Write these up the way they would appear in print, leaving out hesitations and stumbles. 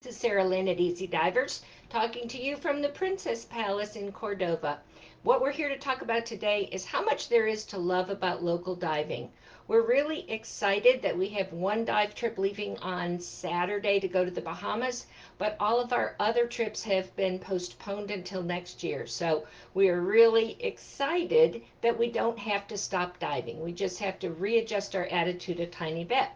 This is Sarah Lynn at Easy Divers, talking to you from the Princess Palace in Cordova. What we're here to talk about today is how much there is to love about local diving. We're really excited that we have one dive trip leaving on Saturday to go to the Bahamas, but all of our other trips have been postponed until next year. So we are really excited that we don't have to stop diving. We just have to readjust our attitude a tiny bit.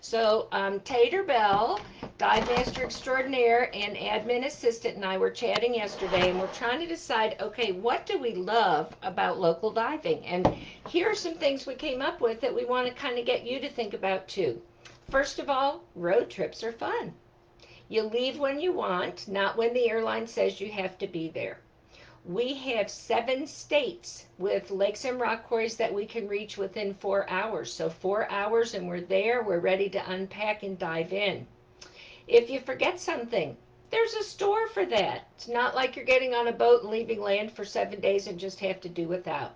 So Tater Bell, dive master extraordinaire and admin assistant, and I were chatting yesterday, and we're trying to decide, okay, what do we love about local diving? And here are some things we came up with that we want to kind of get you to think about too. First of all, road trips are fun. You leave when you want, not when the airline says you have to be there. We have 7 states with lakes and rock quarries that we can reach within 4 hours. So 4 hours and we're there, we're ready to unpack and dive in. If you forget something, there's a store for that. It's not like you're getting on a boat and leaving land for 7 days and just have to do without.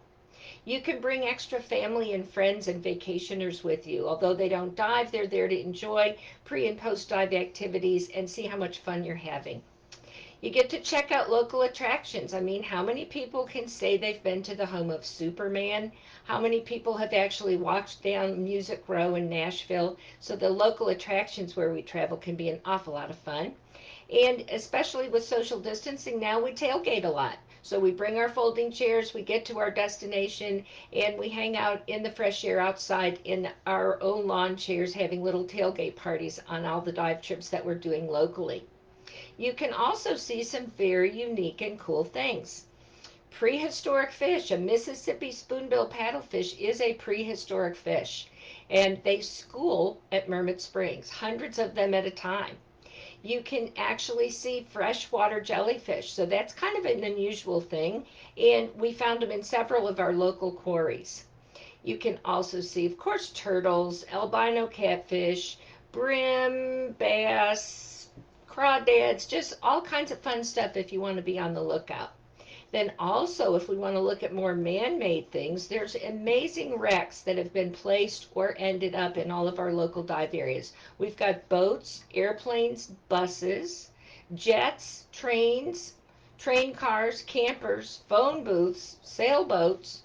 You can bring extra family and friends and vacationers with you. Although they don't dive, they're there to enjoy pre and post dive activities and see how much fun you're having. You get to check out local attractions. I mean, how many people can say they've been to the home of Superman? How many people have actually walked down Music Row in Nashville? So the local attractions where we travel can be an awful lot of fun. And especially with social distancing, now we tailgate a lot. So we bring our folding chairs, we get to our destination, and we hang out in the fresh air outside in our own lawn chairs, having little tailgate parties on all the dive trips that we're doing locally. You can also see some very unique and cool things. Prehistoric fish, a Mississippi spoonbill paddlefish, is a prehistoric fish, and they school at Mermitt Springs, hundreds of them at a time. You can actually see freshwater jellyfish, so that's kind of an unusual thing, and we found them in several of our local quarries. You can also see, of course, turtles, albino catfish, brim, bass, crawdads, just all kinds of fun stuff if you want to be on the lookout. Then also, if we want to look at more man-made things, there's amazing wrecks that have been placed or ended up in all of our local dive areas. We've got boats, airplanes, buses, jets, trains, train cars, campers, phone booths, sailboats,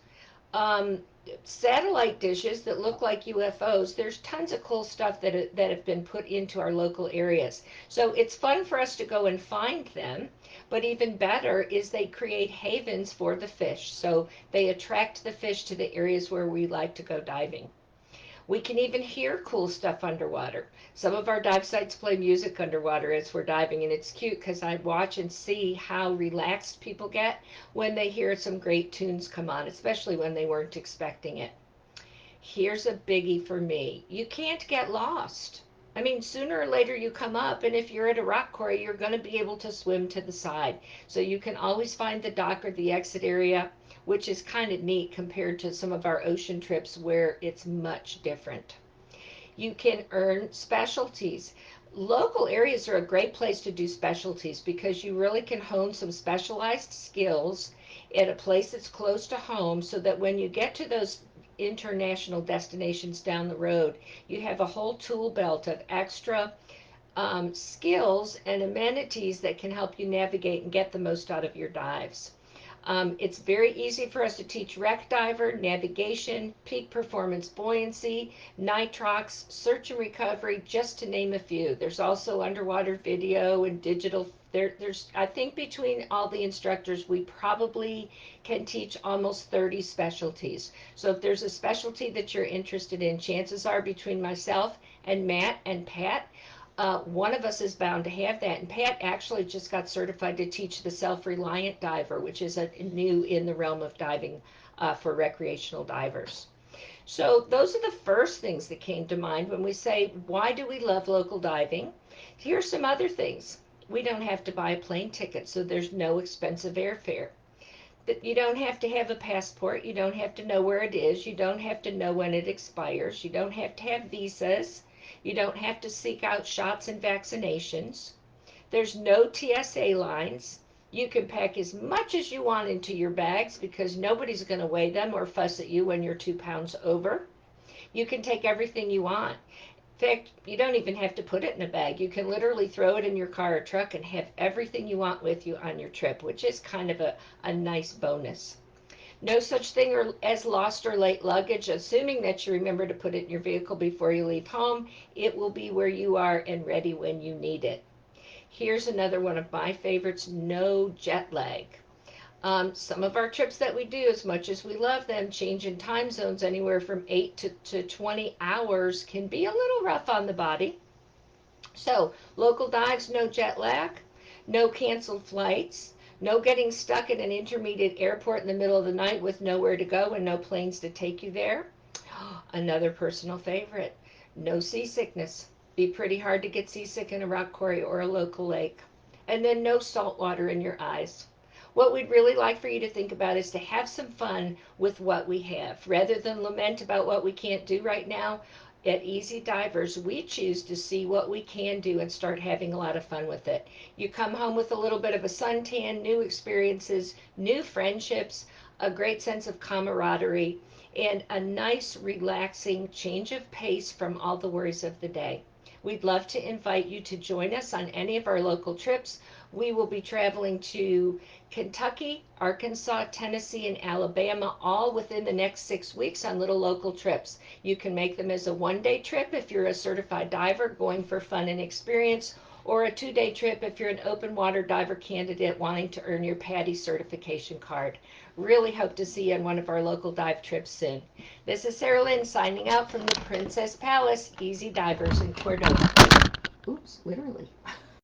um, satellite dishes that look like UFOs. There's tons of cool stuff that have been put into our local areas. So it's fun for us to go and find them, but even better is they create havens for the fish. So they attract the fish to the areas where we like to go diving. We can even hear cool stuff underwater. Some of our dive sites play music underwater as we're diving, and it's cute because I watch and see how relaxed people get when they hear some great tunes come on, especially when they weren't expecting it. Here's a biggie for me. You can't get lost. I mean, sooner or later you come up, and if you're at a rock quarry, you're going to be able to swim to the side. So you can always find the dock or the exit area, which is kind of neat compared to some of our ocean trips where it's much different. You can earn specialties. Local areas are a great place to do specialties because you really can hone some specialized skills at a place that's close to home so that when you get to those international destinations down the road, you have a whole tool belt of extra skills and amenities that can help you navigate and get the most out of your dives. It's very easy for us to teach wreck diver, navigation, peak performance buoyancy, nitrox, search and recovery, just to name a few. There's also underwater video and digital. There's, I think between all the instructors, we probably can teach almost 30 specialties. So if there's a specialty that you're interested in, chances are between myself and Matt and Pat, one of us is bound to have that. And Pat actually just got certified to teach the self-reliant diver, which is a new in the realm of diving for recreational divers. So those are the first things that came to mind when we say, why do we love local diving? Here's some other things. We don't have to buy a plane ticket, so there's no expensive airfare. You don't have to have a passport. You don't have to know where it is. You don't have to know when it expires. You don't have to have visas. You don't have to seek out shots and vaccinations. There's no TSA lines. You can pack as much as you want into your bags because nobody's going to weigh them or fuss at you when you're 2 pounds over. You can take everything you want. In fact, you don't even have to put it in a bag. You can literally throw it in your car or truck and have everything you want with you on your trip, which is kind of a nice bonus. No such thing as lost or late luggage, assuming that you remember to put it in your vehicle before you leave home. It will be where you are and ready when you need it. Here's another one of my favorites, no jet lag. Some of our trips that we do, as much as we love them, change in time zones anywhere from 8 to 20 hours can be a little rough on the body. So, local dives, no jet lag, no canceled flights, no getting stuck at an intermediate airport in the middle of the night with nowhere to go and no planes to take you there. Another personal favorite, no seasickness. Be pretty hard to get seasick in a rock quarry or a local lake. And then no salt water in your eyes. What we'd really like for you to think about is to have some fun with what we have. Rather than lament about what we can't do right now, at Easy Divers, we choose to see what we can do and start having a lot of fun with it. You come home with a little bit of a suntan, new experiences, new friendships, a great sense of camaraderie, and a nice, relaxing change of pace from all the worries of the day. We'd love to invite you to join us on any of our local trips. We will be traveling to Kentucky, Arkansas, Tennessee, and Alabama, all within the next 6 weeks on little local trips. You can make them as a one-day trip if you're a certified diver going for fun and experience, or a 2-day trip if you're an open water diver candidate wanting to earn your PADI certification card. Really hope to see you on one of our local dive trips soon. This is Sarah Lynn signing out from the Princess Palace Easy Divers in Cordova. Oops, literally.